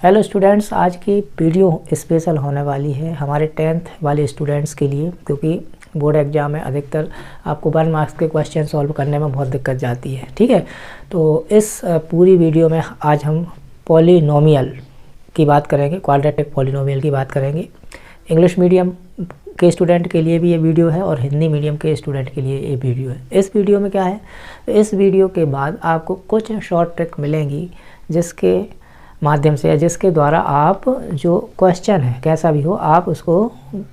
Hello students, आज की video special होने वाली है हमारे 10th वाले स्टूडेंट्स के लिए, क्योंकि बोर्ड एग्जाम में अधिकतर आपको 1 मार्क्स के क्वेश्चन सॉल्व करने में बहुत दिक्कत जाती है। ठीक है, तो इस पूरी वीडियो में आज हम पॉलिनोमियल की बात करेंगे, क्वाड्रेटिक पॉलिनोमियल की बात करेंगे। इंग्लिश मीडियम के स्टूडेंट के लिए भी ये वीडियो है और हिंदी मीडियम के स्टूडेंट के लिए ये वीडियो है। इस वीडियो में क्या है, इस वीडियो के बाद आपको कुछ शॉर्ट ट्रिक मिलेंगी जिसके माध्यम से या जिसके द्वारा आप जो क्वेश्चन है कैसा भी हो आप उसको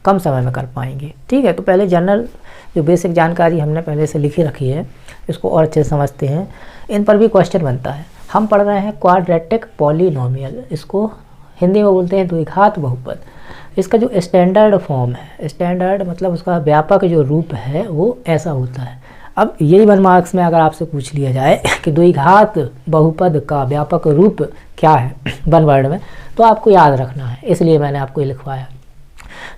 कम समय में कर पाएंगे। ठीक है, तो पहले जनरल जो बेसिक जानकारी हमने पहले से लिखी रखी है इसको और अच्छे से समझते हैं। इन पर भी क्वेश्चन बनता है। हम पढ़ रहे हैं क्वाड्रेटिक पॉलिनोमियल, इसको हिंदी में बोलते हैं द्विघात बहुपद। इसका जो स्टैंडर्ड फॉर्म है, स्टैंडर्ड मतलब उसका व्यापक जो रूप है वो ऐसा होता है। अब यही 1 मार्क्स में अगर आपसे पूछ लिया जाए कि द्विघात बहुपद का व्यापक रूप क्या है 1 वर्ड में, तो आपको याद रखना है, इसलिए मैंने आपको ये लिखवाया।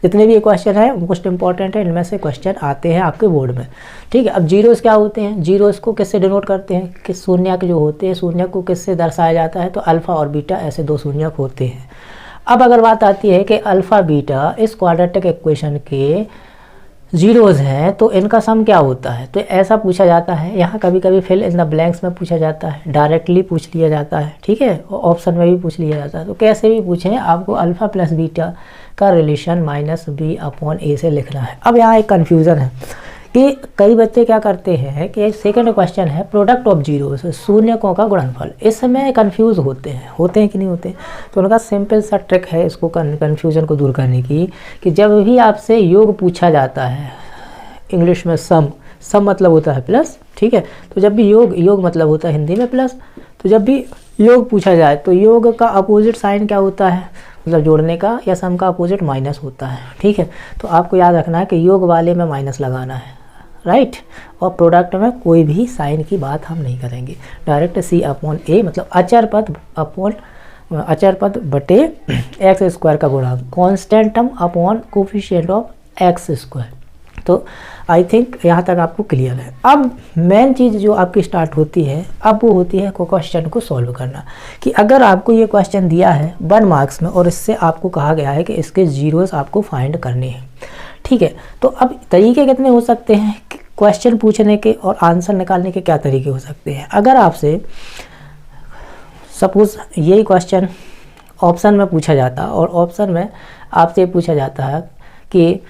जितने भी ये क्वेश्चन है मोस्ट इंपॉर्टेंट है, इनमें से क्वेश्चन आते हैं आपके बोर्ड में। ठीक है, अब जीरोस क्या होते हैं, जीरोस को किससे डिनोट करते हैं कि शून्यक जो होते हैं, शून्यक को किससे दर्शाया जाता है, तो अल्फ़ा और बीटा ऐसे 2 शून्यक होते हैं। अब अगर बात आती है कि अल्फ़ा बीटा इस क्वाड्रेटिक इक्वेशन के जीरोज़ हैं तो इनका सम क्या होता है, तो ऐसा पूछा जाता है। यहाँ कभी कभी फिल इन द ब्लैंक्स में पूछा जाता है, डायरेक्टली पूछ लिया जाता है। ठीक है, ऑप्शन में भी पूछ लिया जाता है। तो कैसे भी पूछें आपको अल्फ़ा प्लस बीटा का रिलेशन -b/a से लिखना है। अब यहाँ एक कन्फ्यूज़न है कि कई बच्चे क्या करते हैं कि सेकंड क्वेश्चन है प्रोडक्ट ऑफ जीरोस, शून्यकों का गुणनफल। इस समय कन्फ्यूज़ होते हैं कि नहीं होते। तो उनका सिंपल सा ट्रिक है इसको कन्फ्यूज़न को दूर करने की, कि जब भी आपसे योग पूछा जाता है, इंग्लिश में सम मतलब होता है प्लस। ठीक है, तो जब भी योग मतलब होता है हिंदी में प्लस। तो जब भी योग पूछा जाए तो योग का अपोजिट साइन क्या होता है, मतलब जोड़ने का या सम का अपोजिट माइनस होता है। ठीक है, तो आपको याद रखना है कि योग वाले में माइनस लगाना है, राइट। और प्रोडक्ट में कोई भी साइन की बात हम नहीं करेंगे, डायरेक्ट c/a मतलब अचर पद बटे एक्स स्क्वायर का गुणांक, constant term upon coefficient of x square. तो आई थिंक यहाँ तक आपको क्लियर है। अब मेन चीज़ जो आपकी स्टार्ट होती है, अब वो होती है क्वेश्चन को सॉल्व करना। कि अगर आपको ये क्वेश्चन दिया है 1 मार्क्स में और इससे आपको कहा गया है कि इसके जीरोस आपको फाइंड करने हैं। ठीक है, तो अब तरीके कितने हो सकते हैं क्वेश्चन पूछने के और आंसर निकालने के, क्या तरीके हो सकते हैं। अगर आपसे सपोज यही क्वेश्चन ऑप्शन में पूछा जाता और ऑप्शन में आपसे पूछा जाता है कि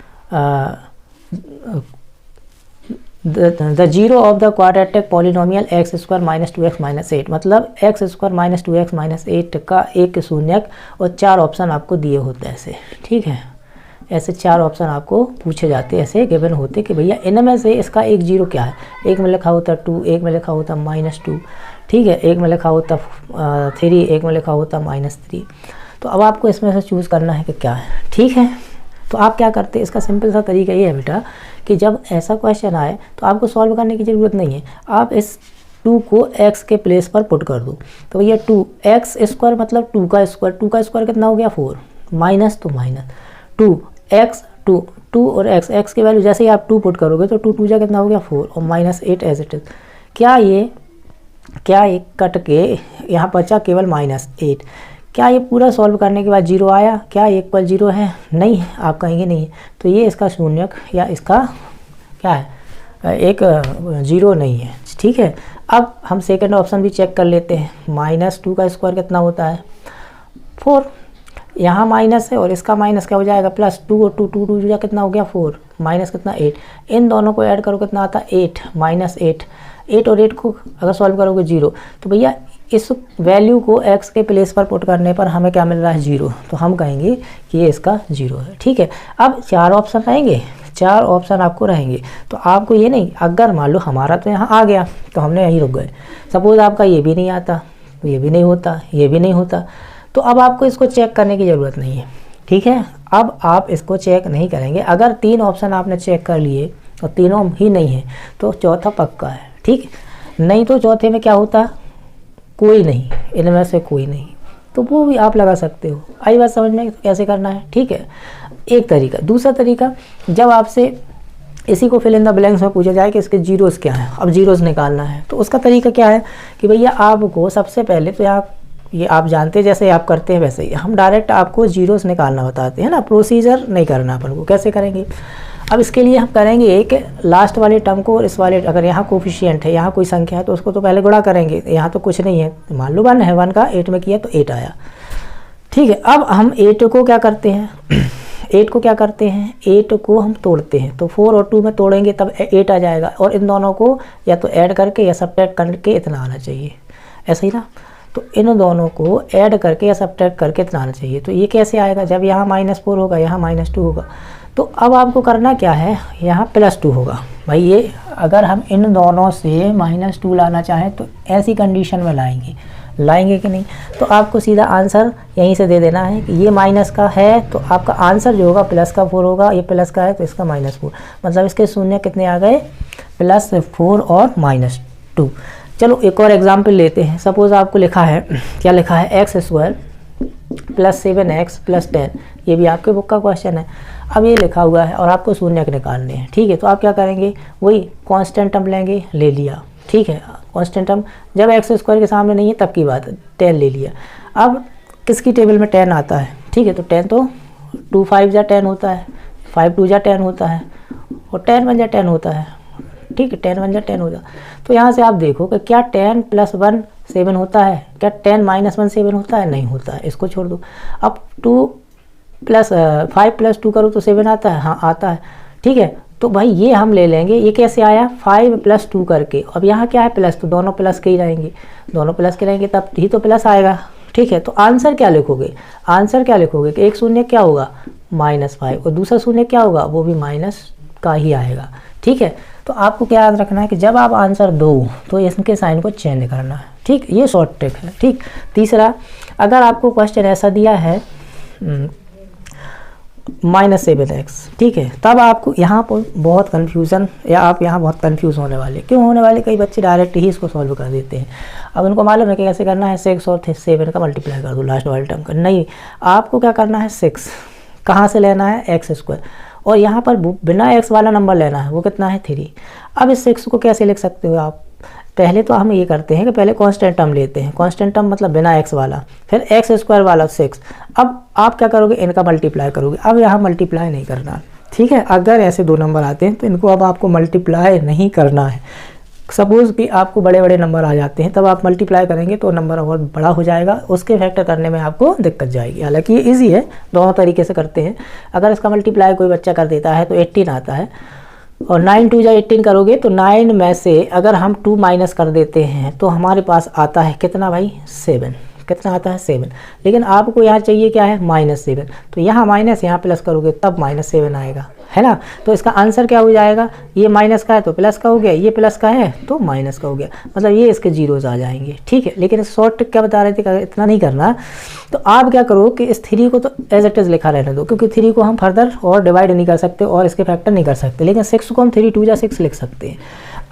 the zero of the quadratic polynomial x² - 2x - 8, मतलब x² - 2x - 8 का एक शून्यक और 4 ऑप्शन आपको दिए होते हैं ऐसे। ठीक है, ऐसे 4 ऑप्शन आपको पूछे जाते, ऐसे गिवन होते कि भैया इनमें से इसका एक जीरो क्या है। एक में लिखा होता 2, एक में लिखा होता -2। ठीक है, एक में लिखा होता 3, एक में लिखा होता -3। तो अब आपको इसमें से चूज़ करना है कि क्या है। ठीक है, तो आप क्या करते हैं, इसका सिंपल सा तरीका ये है बेटा कि जब ऐसा क्वेश्चन आए तो आपको सॉल्व करने की ज़रूरत नहीं है। आप इस 2 को x के प्लेस पर पुट कर दो। तो भैया 2x² मतलब 2 का स्क्वायर, 2 का स्क्वायर कितना हो गया 4, माइनस तो माइनस 2 और x की वैल्यू जैसे ही आप 2 पुट करोगे तो 2 जा कितना हो गया 4 और -8 एज इट इज़। क्या ये कट के यहाँ बचा केवल -8। क्या ये पूरा सॉल्व करने के बाद जीरो आया, क्या एक पर जीरो है, नहीं है, आप कहेंगे नहीं है। तो ये इसका शून्यक या इसका क्या है, एक जीरो नहीं है। ठीक है, अब हम सेकंड ऑप्शन भी चेक कर लेते हैं। -2 का स्क्वायर कितना होता है 4, यहाँ माइनस है और इसका माइनस क्या हो जाएगा +2 और 2 जा कितना हो गया 4, माइनस कितना 8। इन दोनों को ऐड करो कितना आता है 8, -8 और 8 को अगर सॉल्व करोगे 0। तो भैया इस वैल्यू को x के प्लेस पर पुट करने पर हमें क्या मिल रहा है 0, तो हम कहेंगे कि ये इसका 0 है। ठीक है, अब 4 ऑप्शन रहेंगे, 4 ऑप्शन आपको रहेंगे। तो आपको ये नहीं, अगर मान लो हमारा तो यहाँ आ गया तो हमने यहीं रुक गए। सपोज़ आपका ये भी नहीं आता तो ये भी नहीं होता, ये भी नहीं होता, तो अब आपको इसको चेक करने की ज़रूरत नहीं है। ठीक है, अब आप इसको चेक नहीं करेंगे। अगर 3 ऑप्शन आपने चेक कर लिए और तीनों ही नहीं है तो चौथा पक्का है। ठीक, नहीं तो चौथे में क्या होता, कोई नहीं, इनमें से कोई नहीं, तो वो भी आप लगा सकते हो। आई बात समझ में कैसे करना है। ठीक है, एक तरीका। दूसरा तरीका, जब आपसे इसी को फिल इन द ब्लैंक्स में पूछा जाए कि इसके जीरोस क्या हैं, अब जीरोस निकालना है, तो उसका तरीका क्या है कि भैया आपको सबसे पहले तो यहाँ ये आप जानते हैं, जैसे आप करते हैं वैसे ही हम डायरेक्ट आपको जीरोस निकालना बताते हैं ना, प्रोसीजर नहीं करना अपन को। कैसे करेंगे? अब इसके लिए हम करेंगे एक लास्ट वाले टर्म को और इस वाले, अगर यहाँ कोफिशिएंट है, यहाँ कोई संख्या है तो उसको तो पहले गुणा करेंगे। यहाँ तो कुछ नहीं है, मान लो 1 है, 1 का 8 में किया तो 8 आया। ठीक है, अब हम 8 को क्या करते हैं 8 को क्या करते हैं 8 को हम तोड़ते हैं, तो 4 और 2 में तोड़ेंगे तब 8 आ जाएगा, और इन दोनों को या तो ऐड करके या सब्ट्रैक्ट करके इतना आना चाहिए, ऐसा ही ना। तो इन दोनों को ऐड करके या सब्ट्रैक्ट करके इतना आना चाहिए। तो ये कैसे आएगा? जब यहाँ -4 होगा, यहाँ -2 होगा, तो अब आपको करना क्या है, यहाँ +2 होगा। भाई ये अगर हम इन दोनों से -2 लाना चाहें तो ऐसी कंडीशन में लाएंगे कि नहीं? तो आपको सीधा आंसर यहीं से दे देना है कि ये माइनस का है तो आपका आंसर जो होगा +4 होगा, ये प्लस का है तो इसका -4, मतलब इसके शून्य कितने आ गए? +4 और -2। चलो एक और एग्जाम्पल लेते हैं। सपोज़ आपको लिखा है, क्या लिखा है, x² + 7x + 10, ये भी आपके बुक का क्वेश्चन है। अब ये लिखा हुआ है और आपको शून्य निकालने हैं। ठीक है, तो आप क्या करेंगे, वही कांस्टेंट टर्म लेंगे, ले लिया। ठीक है, कांस्टेंट टर्म जब x² के सामने नहीं है तब की बात है, 10 ले लिया। अब किसकी टेबल में 10 आता है? ठीक है, तो 10 तो 2 5 जा 10 होता है, 5 2 जा 10 होता है, और 10 1 जा 10 होता है। ठीक है, 10 1 जा 10 होता है। तो यहाँ से आप देखो कि क्या 10 + 1 7 होता है, क्या 10 - 1 7 होता है? नहीं होता है, इसको छोड़ दो। अब 5 + 2 करो तो 7 आता है, हाँ आता है। ठीक है, तो भाई ये हम ले लेंगे। ये कैसे आया? 5 + 2 करके। अब यहाँ क्या है, प्लस, तो दोनों प्लस के ही रहेंगे, दोनों प्लस के रहेंगे तब ही तो प्लस आएगा। ठीक है, तो आंसर क्या लिखोगे? आंसर क्या लिखोगे कि एक शून्य क्या होगा, -5, और दूसरा शून्य क्या होगा, वो भी माइनस का ही आएगा। ठीक है, तो आपको क्या याद रखना है कि जब आप आंसर दो तो इनके साइन को चेंज करना है। ठीक, ये शॉर्ट ट्रिक है। ठीक, तीसरा, अगर आपको क्वेश्चन ऐसा दिया है -7x, ठीक है, तब आपको यहाँ पर बहुत कन्फ्यूज़न, या आप यहाँ बहुत कन्फ्यूज़ होने वाले। क्यों होने वाले? कई बच्चे डायरेक्ट ही इसको सॉल्व कर देते हैं। अब उनको मालूम है कि कैसे करना है, 6 और 7 का मल्टीप्लाई कर दो लास्ट वाले टर्म का। नहीं, आपको क्या करना है, 6 कहाँ से लेना है, x², और यहाँ पर बिना x वाला नंबर लेना है, वो कितना है, 3। अब इस 6 को कैसे लिख सकते हो आप? पहले तो हम ये करते हैं कि पहले कांस्टेंट टर्म लेते हैं, कांस्टेंट टर्म मतलब बिना x वाला, फिर x² वाला 6। अब आप क्या करोगे, इनका मल्टीप्लाई करोगे। अब यहाँ मल्टीप्लाई नहीं करना। ठीक है, अगर ऐसे 2 नंबर आते हैं तो इनको अब आपको मल्टीप्लाई नहीं करना है। सपोज़ कि आपको बड़े बड़े नंबर आ जाते हैं, तब आप मल्टीप्लाई करेंगे तो नंबर और बड़ा हो जाएगा, उसके फैक्टर करने में आपको दिक्कत जाएगी। हालांकि ये इजी है, दोनों तरीके से करते हैं। अगर इसका मल्टीप्लाई कोई बच्चा कर देता है तो 18 आता है, और 9 2 जा 18 करोगे तो 9 में से अगर हम 2 माइनस कर देते हैं तो हमारे पास आता है कितना भाई, 7। कितना आता है, 7। लेकिन आपको यहाँ चाहिए क्या है, -7। तो यहाँ माइनस, यहाँ प्लस करोगे तब -7 आएगा, है ना। तो इसका आंसर क्या हो जाएगा, ये माइनस का है तो प्लस का हो गया, ये प्लस का है तो माइनस का हो गया, मतलब ये इसके जीरोज आ जाएंगे। ठीक है, लेकिन इस शॉर्ट ट्रिक क्या बता रहे थे, इतना नहीं करना। तो आप क्या करो कि इस 3 को तो एज इट इज़ लिखा रहने दो, क्योंकि 3 को हम फर्दर और डिवाइड नहीं कर सकते और इसके फैक्टर नहीं कर सकते, लेकिन 6 को हम 3 2 जा 6 लिख सकते हैं।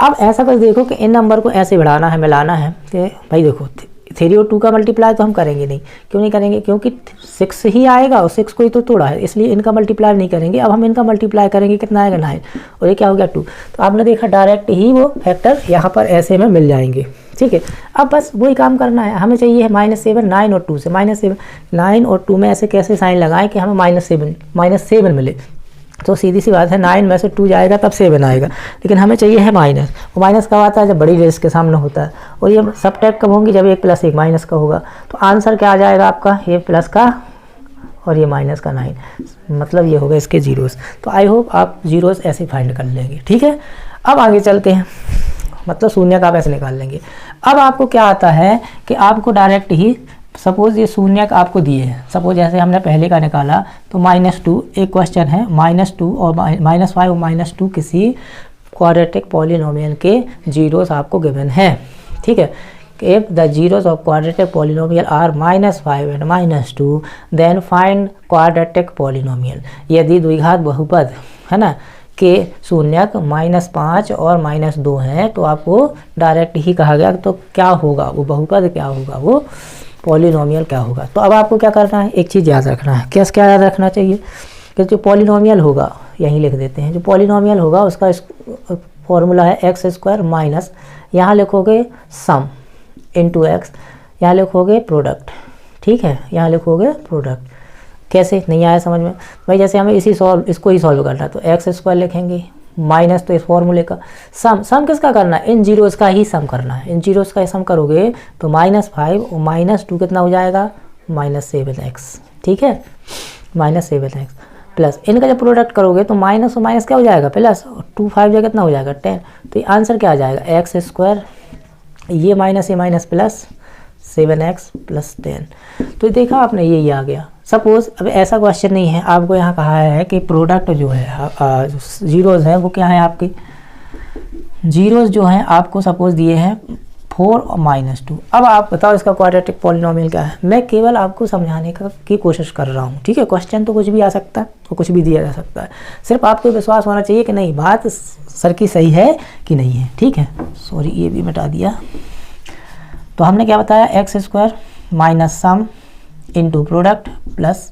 अब ऐसा कर देखो कि इन नंबर को ऐसे बढ़ाना है, मिलाना है कि भाई देखो 3 और 2 का मल्टीप्लाई तो हम करेंगे नहीं। क्यों नहीं करेंगे, क्योंकि 6 ही आएगा और 6 को ही तो तोड़ा है, इसलिए इनका मल्टीप्लाई नहीं करेंगे। अब हम इनका मल्टीप्लाई करेंगे, कितना आएगा, 9, और ये क्या हो गया, 2। तो आपने देखा डायरेक्ट ही वो फैक्टर यहाँ पर ऐसे में मिल जाएंगे। ठीक है, अब बस वही काम करना है। हमें चाहिए है -7, 9 और 2 से, -7 9 और 2 में ऐसे कैसे साइन लगाएं कि हमें -7 मिले। तो सीधी सी बात है, 9 में से 2 जाएगा तब 7 आएगा, लेकिन हमें चाहिए है माइनस। वो माइनस कब आता है, जब बड़ी रेस के सामने होता है, और ये सब्ट्रैक्ट कब होंगी, जब 1 + 1 माइनस का होगा। तो आंसर क्या आ जाएगा आपका, ये प्लस का और ये माइनस का 9, मतलब ये होगा इसके जीरोस। तो आई होप आप जीरोस ऐसे फाइंड कर लेंगे। ठीक है, अब आगे चलते हैं, मतलब शून्य का आप ऐसे निकाल लेंगे। अब आपको क्या आता है कि आपको डायरेक्ट ही, सपोज़ ये शून्य आपको दिए हैं, सपोज जैसे हमने पहले का निकाला तो -2, एक क्वेश्चन है -2 और -5 और -2 किसी क्वाड्रेटिक पॉलिनोमियल के जीरोस आपको गिवन है। ठीक है, if the zeros of quadratic polynomial are -5 and -2 then find quadratic polynomial. यदि द्विघात बहुपद है ना के शून्यक -5 और -2 हैं तो आपको डायरेक्ट ही कहा गया तो क्या होगा, वो बहुपद क्या होगा, वो पॉलिनोमियल क्या होगा। तो अब आपको क्या करना है, एक चीज़ याद रखना है। क्या याद रखना चाहिए कि जो पॉलिनोमियल होगा, यहीं लिख देते हैं, जो पॉलिनोमियल होगा उसका फॉर्मूला है x² माइनस, यहाँ लिखोगे सम इंटू x, यहाँ लिखोगे प्रोडक्ट, ठीक है, यहाँ लिखोगे प्रोडक्ट। कैसे, नहीं आया समझ में भाई? जैसे हमें इसको ही सॉल्व करना है तो एक्स स्क्वायर लिखेंगे माइनस, तो इस फॉर्मूले का सम किसका करना है? इन जीरोज़ का ही सम करना है। इन जीरोज़ का सम करोगे तो -5 और -2 कितना हो जाएगा? -7x, ठीक है, -7x प्लस इनका जब प्रोडक्ट करोगे तो माइनस और माइनस क्या हो जाएगा? प्लस, 2 5 जगह कितना हो जाएगा? 10। तो ये आंसर क्या आ जाएगा? एक्स स्क्वायर, ये माइनस प्लस 7x प्लस 10। तो देखा आपने, यही आ गया। सपोज़ अब ऐसा क्वेश्चन नहीं है, आपको यहाँ कहा है कि प्रोडक्ट जो है जीरोज़ है वो क्या है आपकी, जीरोज़ जो हैं आपको सपोज़ दिए हैं 4 और -2। अब आप बताओ इसका क्वाड्रेटिक पॉलिनोमियल क्या है? मैं केवल आपको समझाने की कोशिश कर रहा हूँ, ठीक है। क्वेश्चन तो कुछ भी आ सकता है और कुछ भी दिया जा सकता है, सिर्फ आपको विश्वास होना चाहिए कि नहीं बात सर की सही है कि नहीं है, ठीक है। सॉरी, ये भी मिटा दिया। तो हमने क्या बताया? X square minus sum into product plus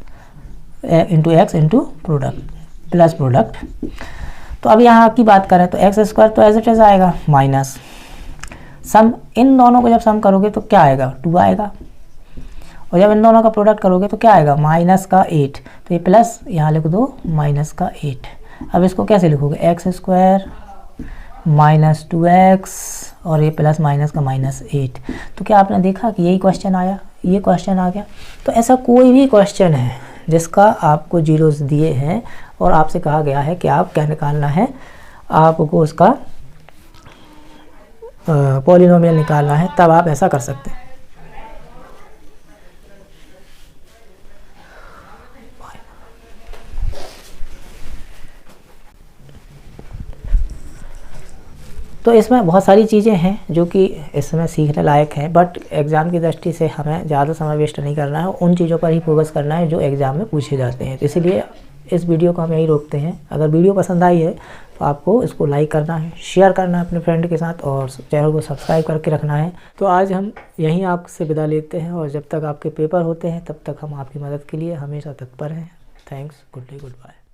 into x into product plus product. तो अब यहाँ की बात करें तो एक्स स्क्वायर तो एज इट इज आएगा माइनस सम, इन दोनों को जब सम करोगे तो क्या आएगा? 2 आएगा, और जब इन दोनों का प्रोडक्ट करोगे तो क्या आएगा? माइनस का 8। तो ये प्लस यहाँ लिख दो माइनस का 8। अब इसको कैसे लिखोगे? एक्स स्क्वायर माइनस 2x और ये प्लस माइनस का -8। तो क्या आपने देखा कि यही क्वेश्चन आया, ये क्वेश्चन आ गया। तो ऐसा कोई भी क्वेश्चन है जिसका आपको जीरोस दिए हैं और आपसे कहा गया है कि आप क्या निकालना है, आपको उसका पॉलिनोमियल निकालना है, तब आप ऐसा कर सकते हैं। तो इसमें बहुत सारी चीज़ें हैं जो कि इसमें सीखने लायक हैं, बट एग्ज़ाम की दृष्टि से हमें ज़्यादा समय वेस्ट नहीं करना है, उन चीज़ों पर ही फोकस करना है जो एग्ज़ाम में पूछे जाते हैं। तो इसीलिए इस वीडियो को हम यहीं रोकते हैं। अगर वीडियो पसंद आई है तो आपको इसको लाइक करना है, शेयर करना है अपने फ्रेंड के साथ और चैनल को सब्सक्राइब करके रखना है। तो आज हम यहीं आपसे विदा लेते हैं और जब तक आपके पेपर होते हैं तब तक हम आपकी मदद के लिए हमेशा तत्पर हैं। Thanks, good day, good bye.